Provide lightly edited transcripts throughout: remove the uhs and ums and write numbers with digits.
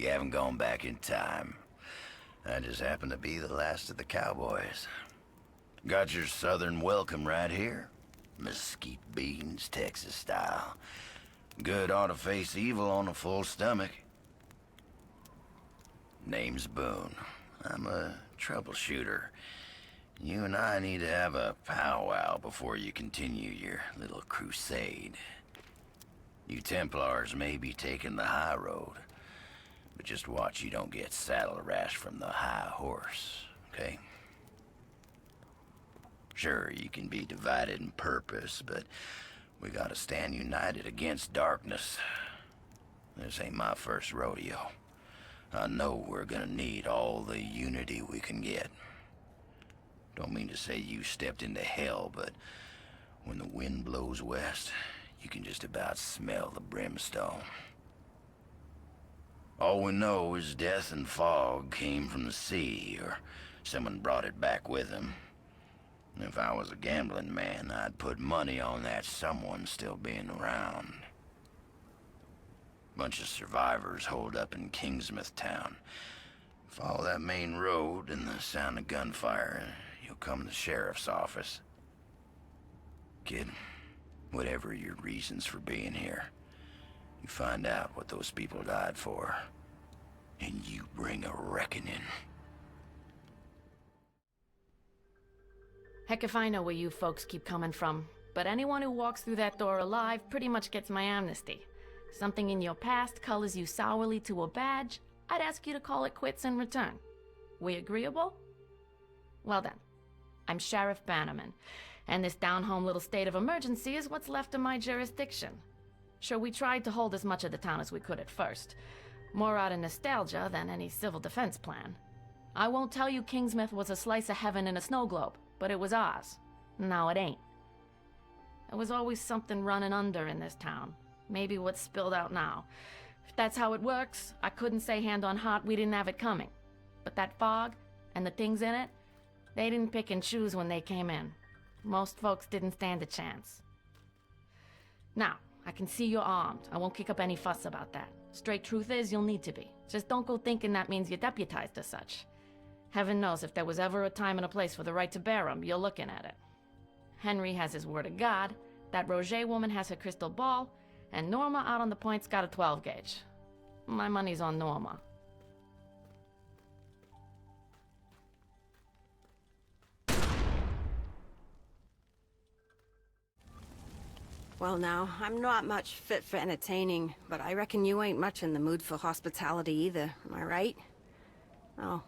You haven't gone back in time. I just happen to be the last of the cowboys. Got your southern welcome right here. Mesquite beans, Texas style. Good ought to face evil on a full stomach. Name's Boone. I'm a troubleshooter. You and I need to have a powwow before you continue your little crusade. You Templars may be taking the high road, but just watch you don't get saddle rash from the high horse, okay? Sure, you can be divided in purpose, but we gotta stand united against darkness. This ain't my first rodeo. I know we're gonna need all the unity we can get. Don't mean to say you stepped into hell, but when the wind blows west, you can just about smell the brimstone. All we know is death and fog came from the sea, or someone brought it back with them. If I was a gambling man, I'd put money on that someone still being around. Bunch of survivors holed up in Innsmouth town. Follow that main road and the sound of gunfire, and you'll come to the sheriff's office. Kid, whatever your reasons for being here, you find out what those people died for, and you bring a reckoning. Heck if I know where you folks keep coming from, but anyone who walks through that door alive pretty much gets my amnesty. Something in your past colors you sourly to a badge, I'd ask you to call it quits in return. We agreeable? Well then, I'm Sheriff Bannerman, and this down-home little state of emergency is what's left of my jurisdiction. Sure, we tried to hold as much of the town as we could at first, more out of nostalgia than any civil defense plan. I won't tell you Innsmouth was a slice of heaven in a snow globe, but it was ours. Now it ain't. There was always something running under in this town. Maybe what's spilled out now. If that's how it works, I couldn't say hand on heart we didn't have it coming. But that fog, and the things in it, they didn't pick and choose when they came in. Most folks didn't stand a chance. Now, I can see you're armed. I won't kick up any fuss about that. Straight truth is, you'll need to be. Just don't go thinking that means you're deputized as such. Heaven knows if there was ever a time and a place for the right to bear 'em, you're looking at it. Henry has his word of God, that Roger woman has her crystal ball, and Norma out on the point's got a 12 gauge. My money's on Norma. Well now, I'm not much fit for entertaining, but I reckon you ain't much in the mood for hospitality either, am I right? Oh,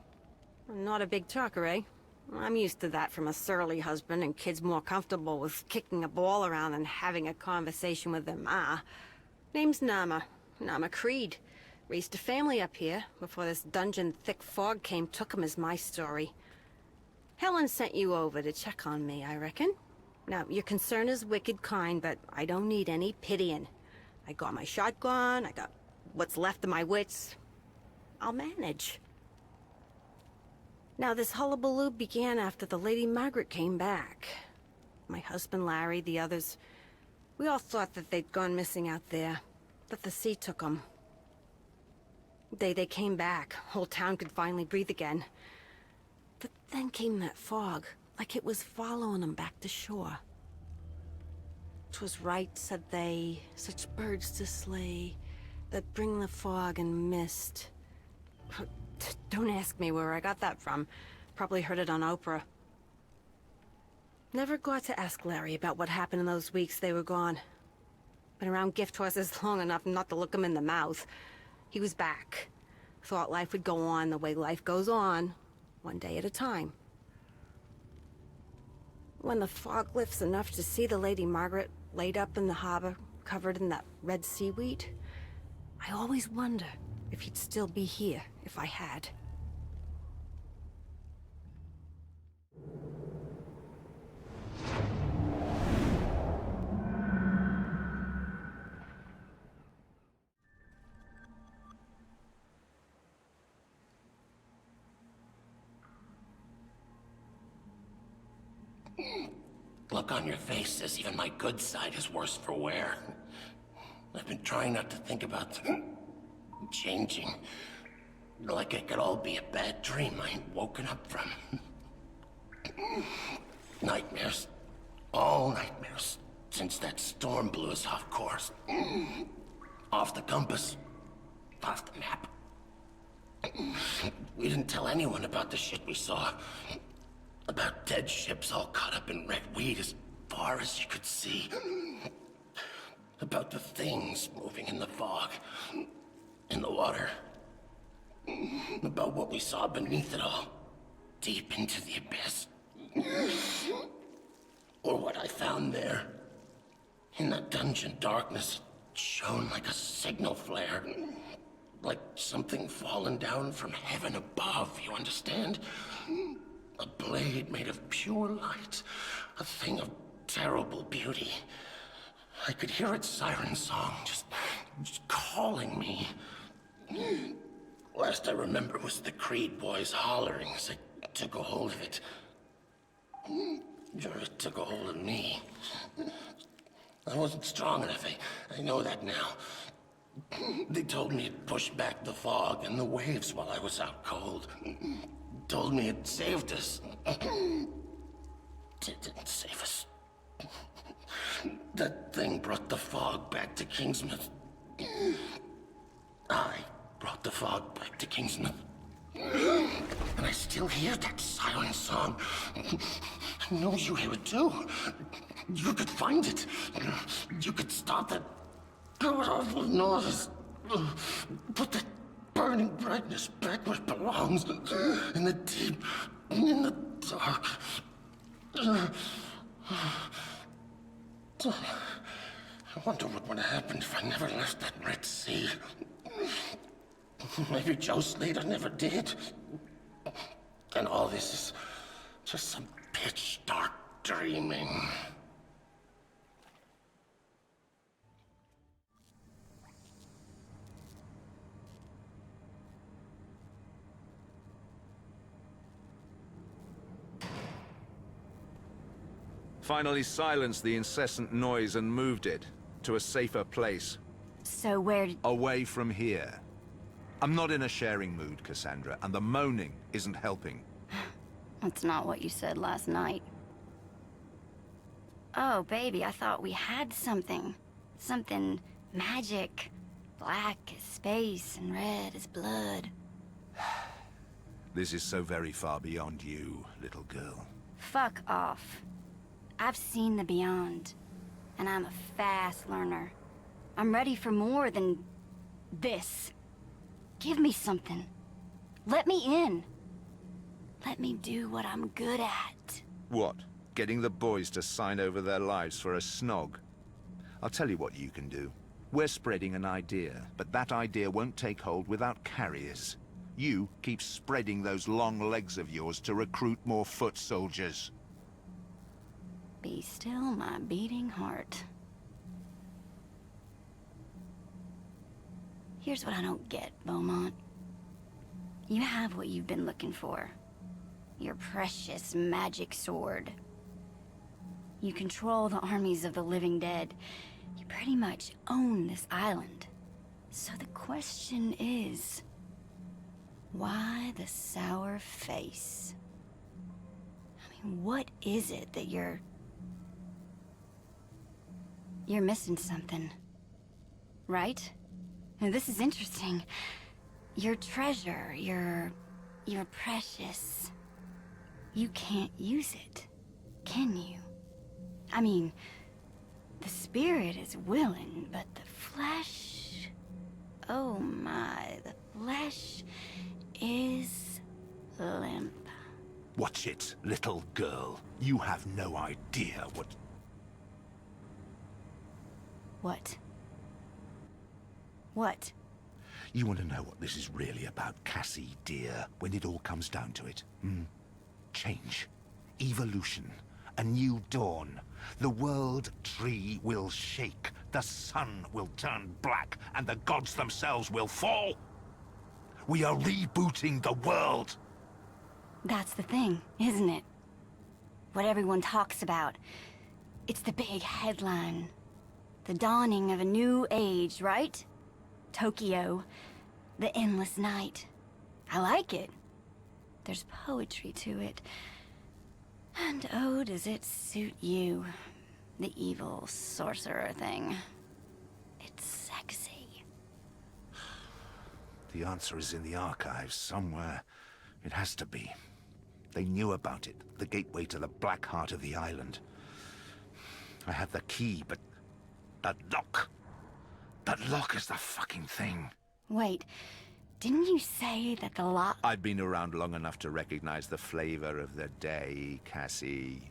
I'm not a big talker, eh? I'm used to that from a surly husband, and kids more comfortable with kicking a ball around than having a conversation with their ma. Name's Norma Creed. Raised a family up here before this dungeon thick fog came took 'em is my story. Helen sent you over to check on me, I reckon. Now, your concern is wicked kind, but I don't need any pitying. I got my shotgun, I got what's left of my wits. I'll manage. Now, this hullabaloo began after the Lady Margaret came back. My husband Larry, the others, we all thought that they'd gone missing out there, that the sea took them. They came back. Whole town could finally breathe again. But then came that fog, like it was following them back to shore. 'Twas right, said they, such birds to slay, that bring the fog and mist. Don't ask me where I got that from. Probably heard it on Oprah. Never got to ask Larry about what happened in those weeks they were gone. Been around gift horses long enough not to look him in the mouth. He was back. Thought life would go on the way life goes on, one day at a time. When the fog lifts enough to see the Lady Margaret laid up in the harbor, covered in that red seaweed, I always wonder if he'd still be here if I had. Look on your face says even my good side is worse for wear. I've been trying not to think about changing, Like it could all be a bad dream I ain't woken up from. Nightmares. All nightmares. Since that storm blew us off course. Off the compass. Off the map. We didn't tell anyone about the shit we saw. About dead ships all caught up in red weed as far as you could see. About the things moving in the fog. In the water. About what we saw beneath it all. Deep into the abyss. Or what I found there. In that dungeon, darkness shone like a signal flare. Like something fallen down from heaven above, you understand? A blade made of pure light. A thing of terrible beauty. I could hear its siren song, just calling me. Last I remember was the Creed boys hollering as I took a hold of it. It took a hold of me. I wasn't strong enough, I know that now. They told me it pushed back the fog and the waves while I was out cold. Told me it saved us. Didn't save us. That thing brought the fog back to Innsmouth. I brought the fog back to Innsmouth. And I still hear that silent song. I know you hear it too. You could find it. You could stop that awful noise. Put that burning brightness back where it belongs. In the deep, in the dark. I wonder what would have happened if I never left that Red Sea. Maybe Joe Slater never did. And all this is just some pitch dark dreaming. Finally silenced the incessant noise and moved it to a safer place. So where... Away from here. I'm not in a sharing mood, Cassandra, and the moaning isn't helping. That's not what you said last night. Oh, baby, I thought we had something. Something magic. Black as space and red as blood. This is so very far beyond you, little girl. Fuck off. I've seen the beyond, and I'm a fast learner. I'm ready for more than this. Give me something. Let me in. Let me do what I'm good at. What? Getting the boys to sign over their lives for a snog? I'll tell you what you can do. We're spreading an idea, but that idea won't take hold without carriers. You keep spreading those long legs of yours to recruit more foot soldiers. Be still my beating heart. Here's what I don't get, Beaumont. You have what you've been looking for. Your precious magic sword. You control the armies of the living dead. You pretty much own this island. So the question is... why the sour face? I mean, what is it that you're missing something, right? And this is interesting. Your treasure, your precious. You can't use it, can you? I mean, the spirit is willing, but the flesh... oh my, the flesh is limp. Watch it, little girl. You have no idea what... What? What? You want to know what this is really about, Cassie, dear, when it all comes down to it? Change. Evolution. A new dawn. The world tree will shake. The sun will turn black, and the gods themselves will fall. We are rebooting the world. That's the thing, isn't it? What everyone talks about. It's the big headline. The dawning of a new age, right? Tokyo. The endless night. I like it. There's poetry to it. And oh, does it suit you, the evil sorcerer thing. It's sexy. The answer is in the archives somewhere. It has to be. They knew about it, the gateway to the black heart of the island. I have the key, but that lock. That lock is the fucking thing. Wait, didn't you say that the lock... I've been around long enough to recognize the flavor of the day, Cassie.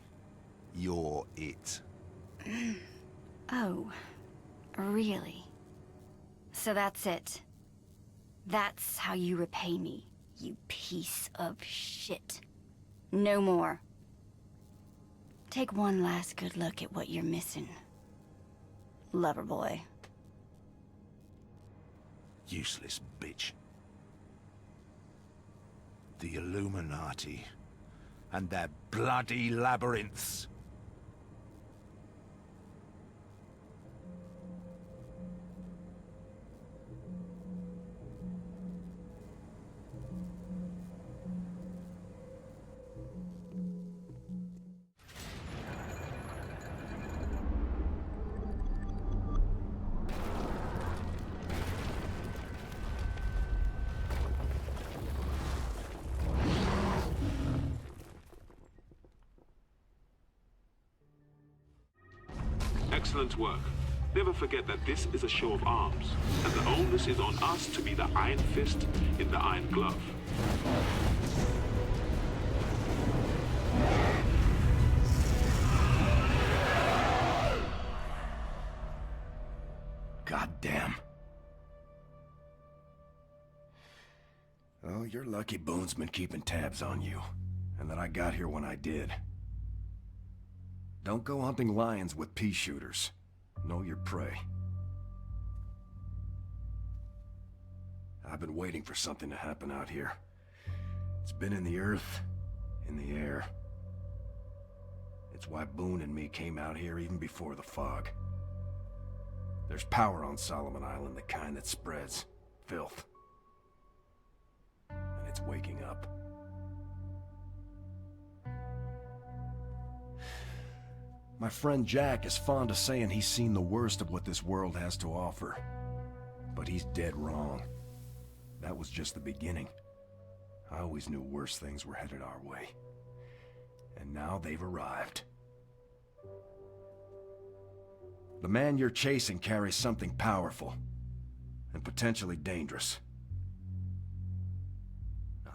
You're it. Oh, really? So that's it. That's how you repay me, you piece of shit. No more. Take one last good look at what you're missing. Lover boy. Useless bitch. The Illuminati. And their bloody labyrinths. Excellent work. Never forget that this is a show of arms, and the onus is on us to be the iron fist in the iron glove. Goddamn. Oh, you're lucky Boone's been keeping tabs on you, and that I got here when I did. Don't go hunting lions with pea shooters. Know your prey. I've been waiting for something to happen out here. It's been in the earth, in the air. It's why Boone and me came out here even before the fog. There's power on Solomon Island, the kind that spreads. Filth. And it's waking up. My friend Jack is fond of saying he's seen the worst of what this world has to offer. But he's dead wrong. That was just the beginning. I always knew worse things were headed our way. And now they've arrived. The man you're chasing carries something powerful. And potentially dangerous.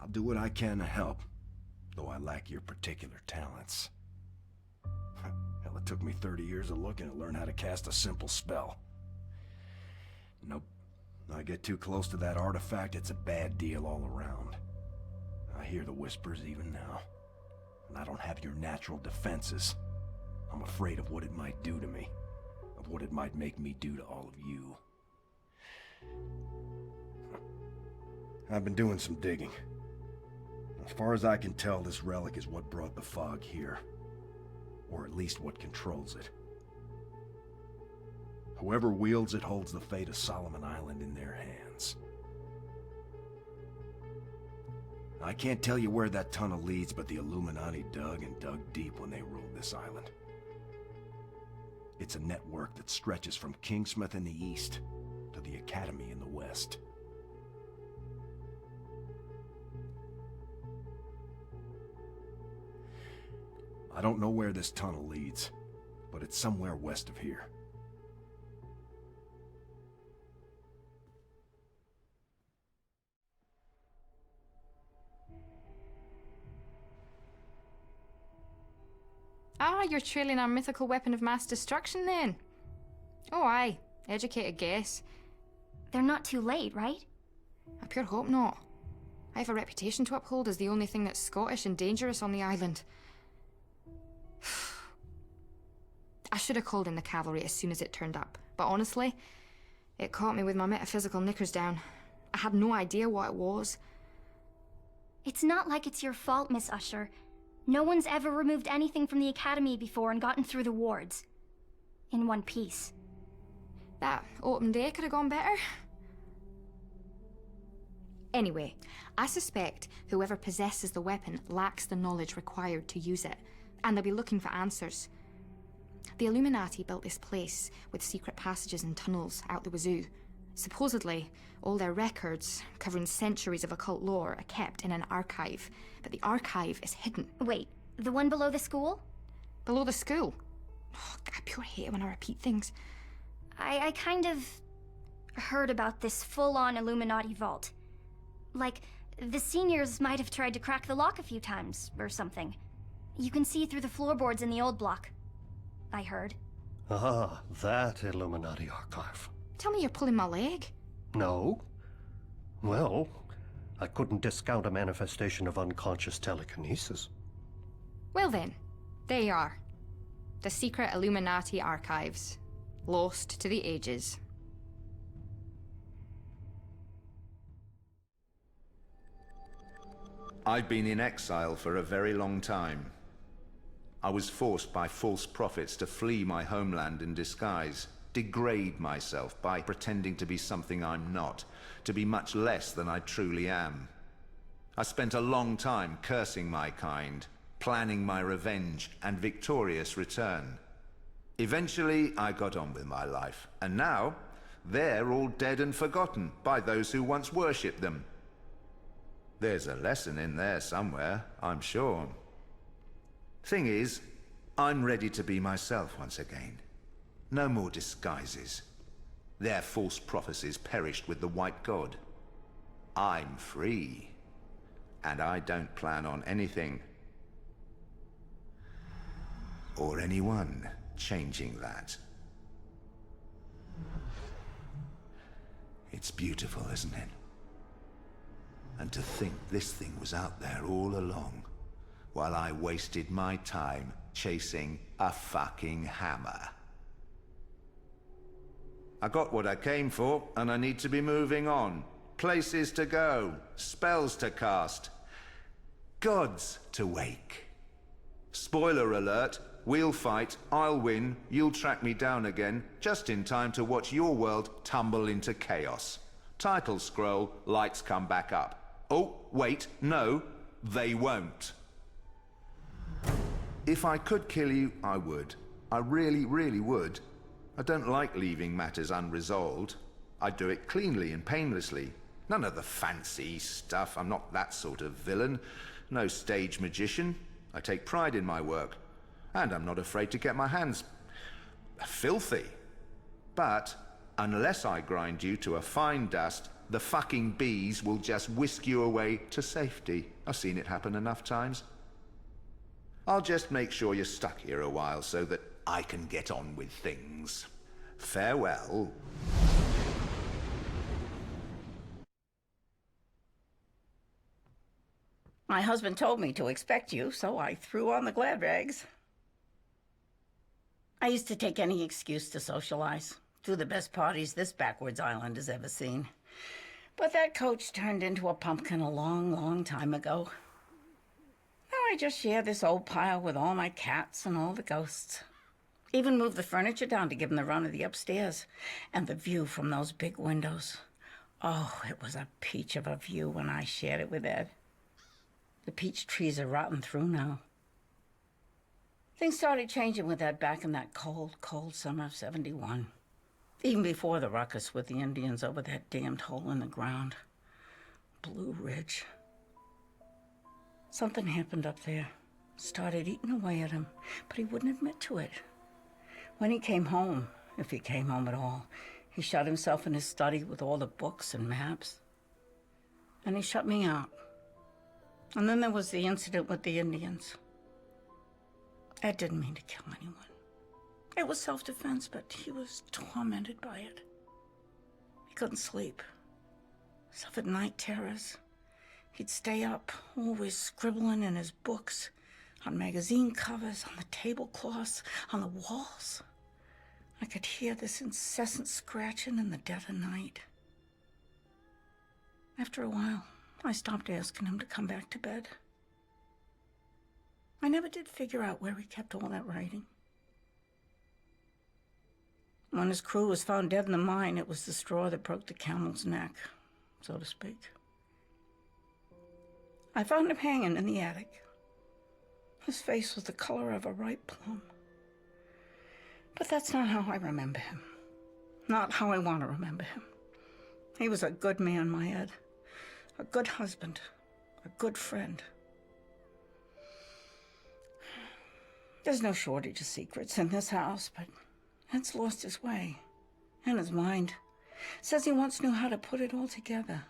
I'll do what I can to help, though I lack your particular talents. Hell, it took me 30 years of looking to learn how to cast a simple spell. Nope. I get too close to that artifact, it's a bad deal all around. I hear the whispers even now. And I don't have your natural defenses. I'm afraid of what it might do to me. Of what it might make me do to all of you. I've been doing some digging. As far as I can tell, this relic is what brought the fog here. Or at least what controls it. Whoever wields it holds the fate of Solomon Island in their hands. I can't tell you where that tunnel leads, but the Illuminati dug and dug deep when they ruled this island. It's a network that stretches from Innsmouth in the east to the Academy in the west. I don't know where this tunnel leads, but it's somewhere west of here. Ah, you're trailing our mythical weapon of mass destruction then? Oh aye, educated guess. They're not too late, right? I pure hope not. I have a reputation to uphold as the only thing that's Scottish and dangerous on the island. I should have called in the cavalry as soon as it turned up, but honestly, it caught me with my metaphysical knickers down. I had no idea what it was. It's not like it's your fault, Miss Usher. No one's ever removed anything from the Academy before and gotten through the wards. In one piece. That open day could have gone better. Anyway, I suspect whoever possesses the weapon lacks the knowledge required to use it, and they'll be looking for answers. The Illuminati built this place with secret passages and tunnels out the wazoo. Supposedly, all their records, covering centuries of occult lore, are kept in an archive, but the archive is hidden. Wait, the one below the school? Below the school? Oh, I pure hate it when I repeat things. I kind of heard about this full-on Illuminati vault. Like, the seniors might have tried to crack the lock a few times, or something. You can see through the floorboards in the old block. I heard. Ah, that Illuminati archive. Tell me you're pulling my leg? No. Well, I couldn't discount a manifestation of unconscious telekinesis. Well then, there you are. The secret Illuminati archives. Lost to the ages. I'd been in exile for a very long time. I was forced by false prophets to flee my homeland in disguise, degrade myself by pretending to be something I'm not, to be much less than I truly am. I spent a long time cursing my kind, planning my revenge and victorious return. Eventually, I got on with my life, and now, they're all dead and forgotten by those who once worshipped them. There's a lesson in there somewhere, I'm sure. Thing is, I'm ready to be myself once again. No more disguises. Their false prophecies perished with the White God. I'm free, and I don't plan on anything or anyone changing that. It's beautiful, isn't it? And to think this thing was out there all along, while I wasted my time chasing a fucking hammer. I got what I came for, and I need to be moving on. Places to go, spells to cast, gods to wake. Spoiler alert, we'll fight, I'll win, you'll track me down again, just in time to watch your world tumble into chaos. Title scroll, lights come back up. Oh, wait, no, they won't. If I could kill you, I would. I really, really would. I don't like leaving matters unresolved. I do it cleanly and painlessly. None of the fancy stuff. I'm not that sort of villain. No stage magician. I take pride in my work. And I'm not afraid to get my hands filthy. But unless I grind you to a fine dust, the fucking bees will just whisk you away to safety. I've seen it happen enough times. I'll just make sure you're stuck here a while so that I can get on with things. Farewell. My husband told me to expect you, so I threw on the glad rags. I used to take any excuse to socialize, do the best parties this backwards island has ever seen. But that coach turned into a pumpkin a long, long time ago. Now I just share this old pile with all my cats and all the ghosts. Even moved the furniture down to give them the run of the upstairs. And the view from those big windows. Oh, it was a peach of a view when I shared it with Ed. The peach trees are rotten through now. Things started changing with Ed back in that cold, cold summer of '71. Even before the ruckus with the Indians over that damned hole in the ground. Blue Ridge. Something happened up there. Started eating away at him, but he wouldn't admit to it. When he came home, if he came home at all, he shut himself in his study with all the books and maps. And he shut me out. And then there was the incident with the Indians. Ed didn't mean to kill anyone. It was self-defense, but he was tormented by it. He couldn't sleep. Suffered night terrors. He'd stay up, always scribbling in his books, on magazine covers, on the tablecloths, on the walls. I could hear this incessant scratching in the dead of night. After a while, I stopped asking him to come back to bed. I never did figure out where he kept all that writing. When his crew was found dead in the mine, it was the straw that broke the camel's neck, so to speak. I found him hanging in the attic. His face was the color of a ripe plum. But that's not how I remember him. Not how I want to remember him. He was a good man, my Ed. A good husband. A good friend. There's no shortage of secrets in this house, but Ed's lost his way. And his mind. Says he once knew how to put it all together.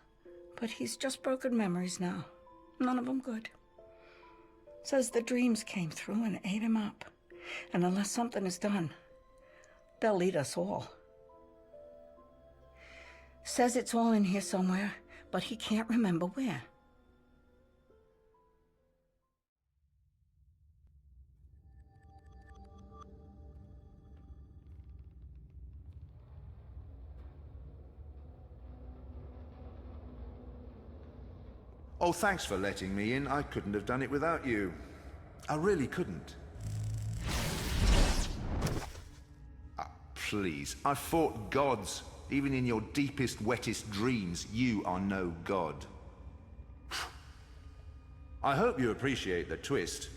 But he's just broken memories now. None of them good. Says the dreams came through and ate him up. And unless something is done, they'll eat us all. Says it's all in here somewhere, but he can't remember where. Oh, thanks for letting me in. I couldn't have done it without you. I really couldn't. Ah, please. I fought gods. Even in your deepest, wettest dreams, you are no god. I hope you appreciate the twist.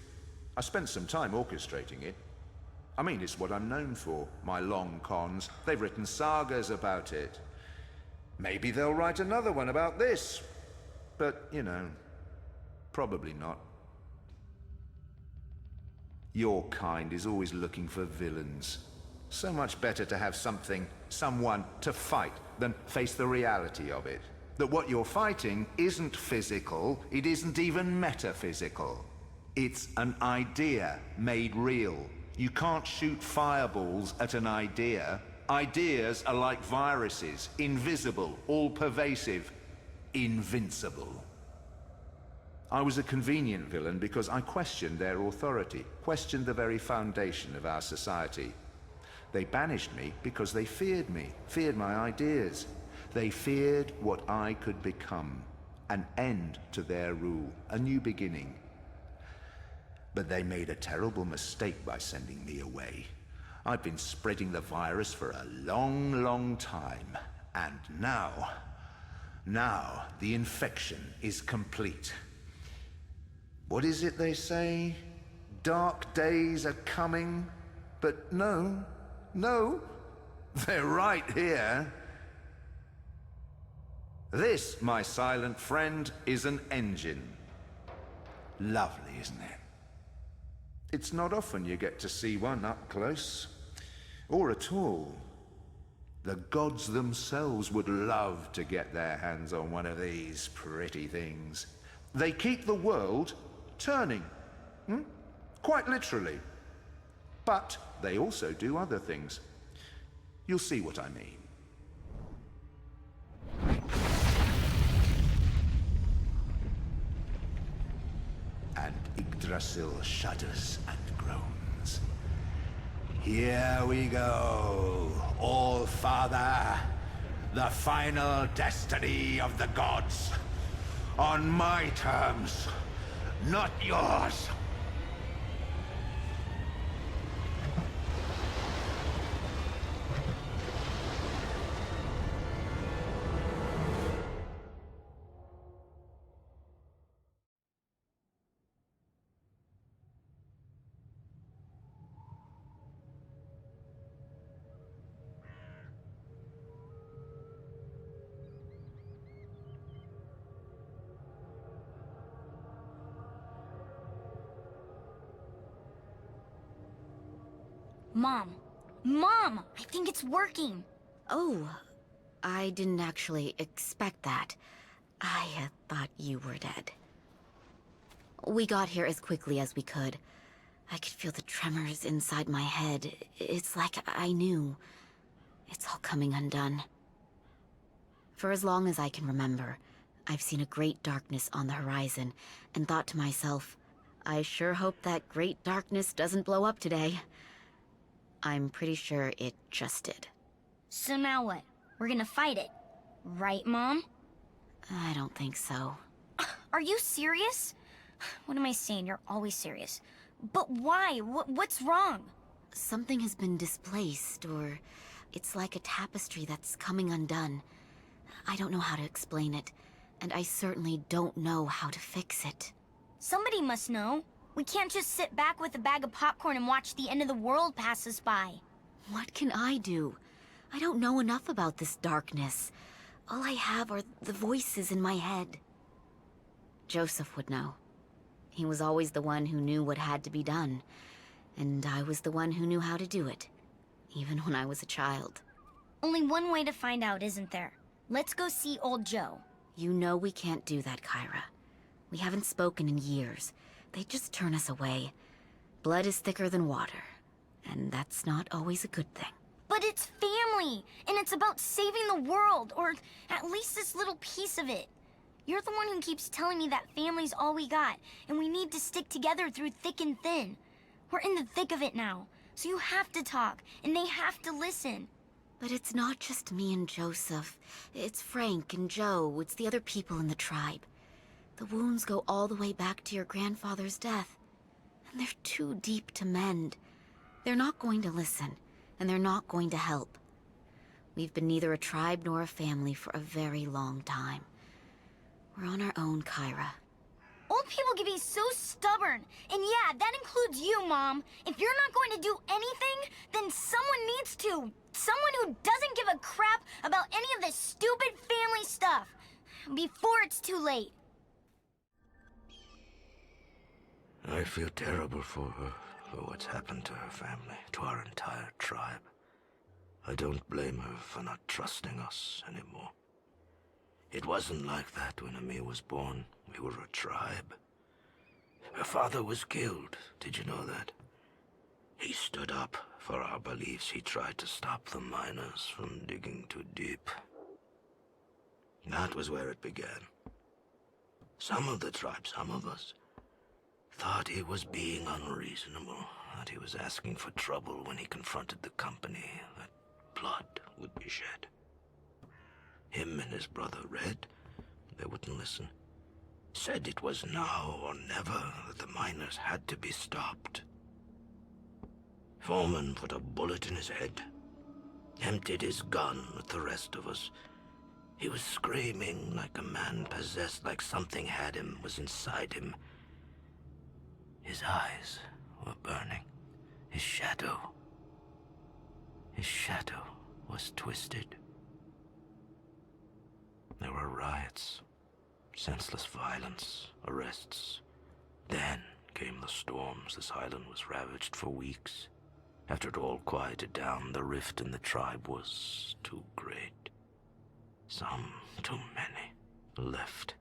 I spent some time orchestrating it. I mean, it's what I'm known for, my long cons. They've written sagas about it. Maybe they'll write another one about this. But, you know, probably not. Your kind is always looking for villains. So much better to have someone to fight than face the reality of it. That what you're fighting isn't physical, it isn't even metaphysical. It's an idea made real. You can't shoot fireballs at an idea. Ideas are like viruses, invisible, all-pervasive. Invincible. I was a convenient villain because I questioned their authority, questioned the very foundation of our society. They banished me because they feared me, feared my ideas. They feared what I could become, an end to their rule, a new beginning. But they made a terrible mistake by sending me away. I've been spreading the virus for a long, long time, and now the infection is complete. What is it they say? Dark days are coming, but no, they're right here. This, my silent friend, is an engine. Lovely, isn't it? It's not often you get to see one up close, or at all. The gods themselves would love to get their hands on one of these pretty things. They keep the world turning, quite literally. But they also do other things. You'll see what I mean. And Yggdrasil shudders and groans. Here we go, All-Father, the final destiny of the gods. On my terms, not yours. Mom, I think it's working. Oh, I didn't actually expect that. I thought you were dead. We got here as quickly as we could. I could feel the tremors inside my head. It's like I knew. It's all coming undone. For as long as I can remember, I've seen a great darkness on the horizon, and thought to myself, I sure hope that great darkness doesn't blow up today. I'm pretty sure it just did. So now what? We're gonna fight it, right, Mom? I don't think so. Are you serious? What am I saying? You're always serious. But why? What's wrong? Something has been displaced, or it's like a tapestry that's coming undone. I don't know how to explain it. and I certainly don't know how to fix it. Somebody must know. We can't just sit back with a bag of popcorn and watch the end of the world pass us by. What can I do? I don't know enough about this darkness. All I have are the voices in my head. Joseph would know. He was always the one who knew what had to be done, and I was the one who knew how to do it, even when I was a child. Only one way to find out, isn't there? Let's go see old Joe. You know we can't do that, Kyra. We haven't spoken in years. They'd just turn us away. Blood is thicker than water, and that's not always a good thing. But it's family, and it's about saving the world, or at least this little piece of it. You're the one who keeps telling me that family's all we got, and we need to stick together through thick and thin. We're in the thick of it now, so you have to talk, and they have to listen. But it's not just me and Joseph. It's Frank and Joe. It's the other people in the tribe. The wounds go all the way back to your grandfather's death, and they're too deep to mend. They're not going to listen, and they're not going to help. We've been neither a tribe nor a family for a very long time. We're on our own, Kyra. Old people can be so stubborn, and yeah, that includes you, Mom. If you're not going to do anything, then someone needs to. Someone who doesn't give a crap about any of this stupid family stuff. Before it's too late. I feel terrible for her, for what's happened to her family, to our entire tribe. I don't blame her for not trusting us anymore. It wasn't like that when Amir was born. We were a tribe. Her father was killed. Did you know that? He stood up for our beliefs. He tried to stop the miners from digging too deep. That was where it began. Some of the tribe, some of us, thought he was being unreasonable, that he was asking for trouble when he confronted the company, that blood would be shed. Him and his brother Red, they wouldn't listen. Said it was now or never, that the miners had to be stopped. Foreman put a bullet in his head, emptied his gun with the rest of us. He was screaming like a man possessed, like something had him, was inside him. His eyes were burning. His shadow was twisted. There were riots, senseless violence, arrests. Then came the storms. This island was ravaged for weeks. After it all quieted down, the rift in the tribe was too great. Some, too many, left.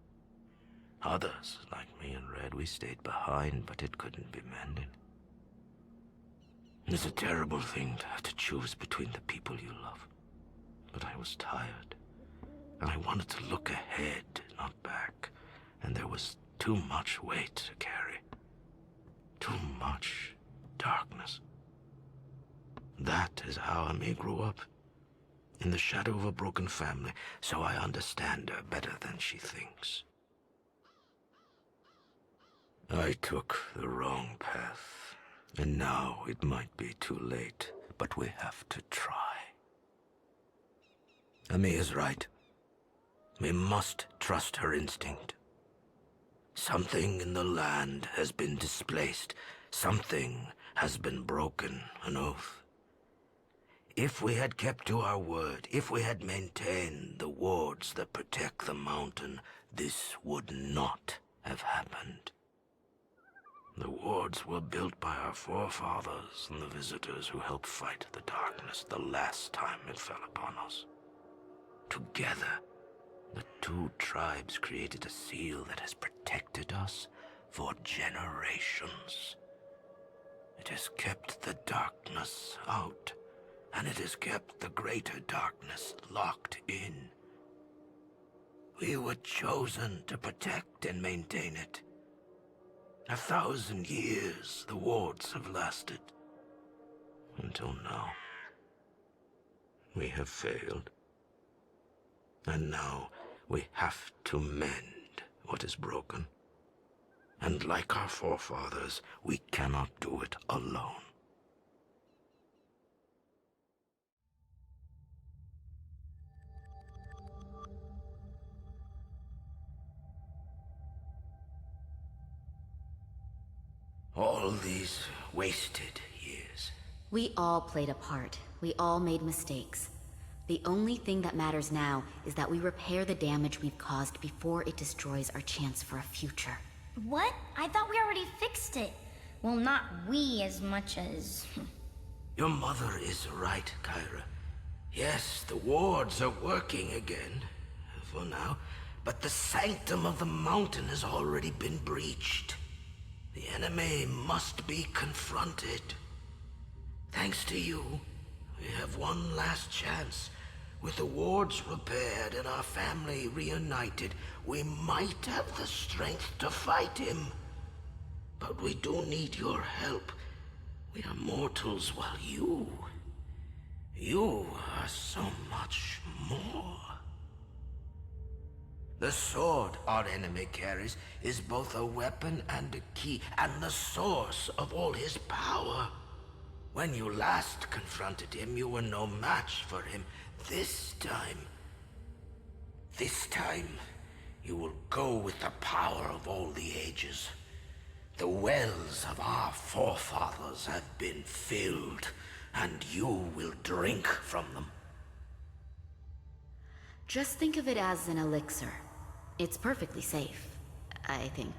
Others, like me and Red, we stayed behind, but it couldn't be mended. It's a terrible thing to have to choose between the people you love. But I was tired. And I wanted to look ahead, not back. And there was too much weight to carry. Too much darkness. That is how Ami grew up. In the shadow of a broken family, so I understand her better than she thinks. I took the wrong path, and now it might be too late, but we have to try. Ami is right. We must trust her instinct. Something in the land has been displaced. Something has been broken, an oath. If we had kept to our word, if we had maintained the wards that protect the mountain, this would not have happened. The wards were built by our forefathers and the visitors who helped fight the darkness the last time it fell upon us. Together, the two tribes created a seal that has protected us for generations. It has kept the darkness out, and it has kept the greater darkness locked in. We were chosen to protect and maintain it. 1,000 years the wards have lasted. Until now. We have failed. And now we have to mend what is broken. And like our forefathers, we cannot do it alone. All these wasted years. We all played a part. We all made mistakes. The only thing that matters now is that we repair the damage we've caused before it destroys our chance for a future. What? I thought we already fixed it. Well, not we as much as... Your mother is right, Kyra. Yes, the wards are working again, for now, but the sanctum of the mountain has already been breached. The enemy must be confronted. Thanks to you, we have one last chance. With the wards repaired and our family reunited, we might have the strength to fight him. But we do need your help. We are mortals while you are so much more. The sword our enemy carries is both a weapon and a key, and the source of all his power. When you last confronted him, you were no match for him. This time, you will go with the power of all the ages. The wells of our forefathers have been filled, and you will drink from them. Just think of it as an elixir. It's perfectly safe, I think.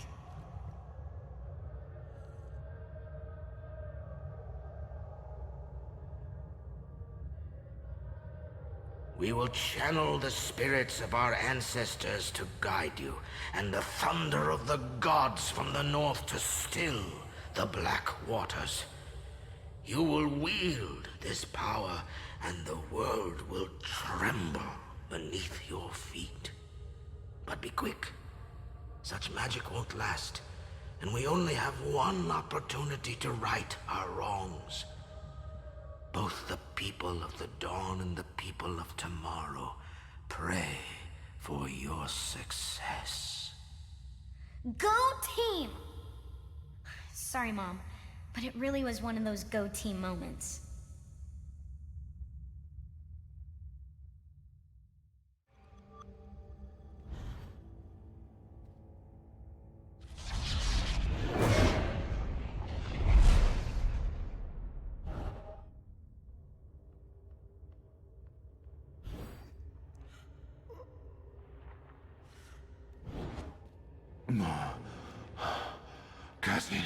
We will channel the spirits of our ancestors to guide you, and the thunder of the gods from the north to still the black waters. You will wield this power, and the world will tremble beneath your feet. But be quick. Such magic won't last, and we only have one opportunity to right our wrongs. Both the people of the dawn and the people of tomorrow pray for your success. Go team! Sorry, Mom, but it really was one of those go team moments. Cassie,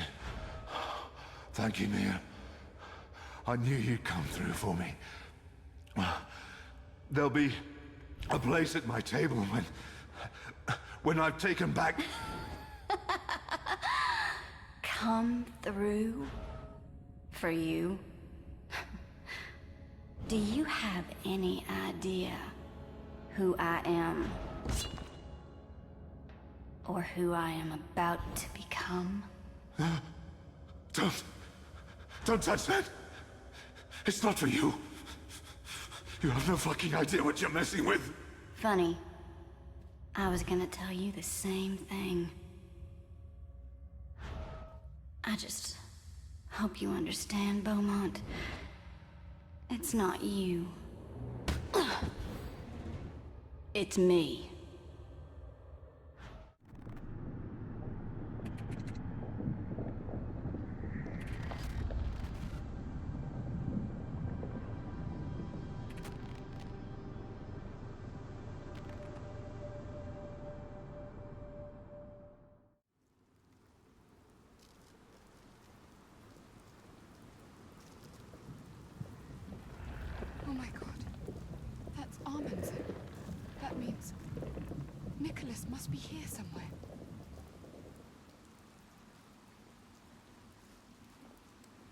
thank you, Mia. I knew you'd come through for me. There'll be a place at my table when I've taken back... Come through for you? Do you have any idea who I am? Or who I am about to become? Don't touch that! It's not for you. You have no fucking idea what you're messing with. Funny. I was gonna tell you the same thing. I just hope you understand, Beaumont. It's not you. It's me. Oh my god. That's Armand's. That means Nicholas must be here somewhere.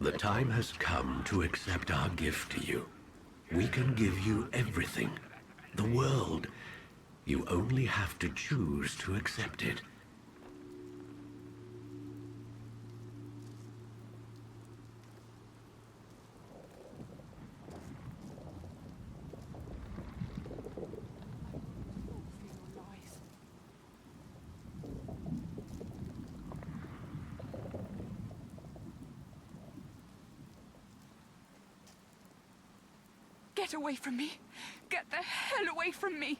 The time has come to accept our gift to you. We can give you everything. The world. You only have to choose to accept it. Get away from me! Get the hell away from me!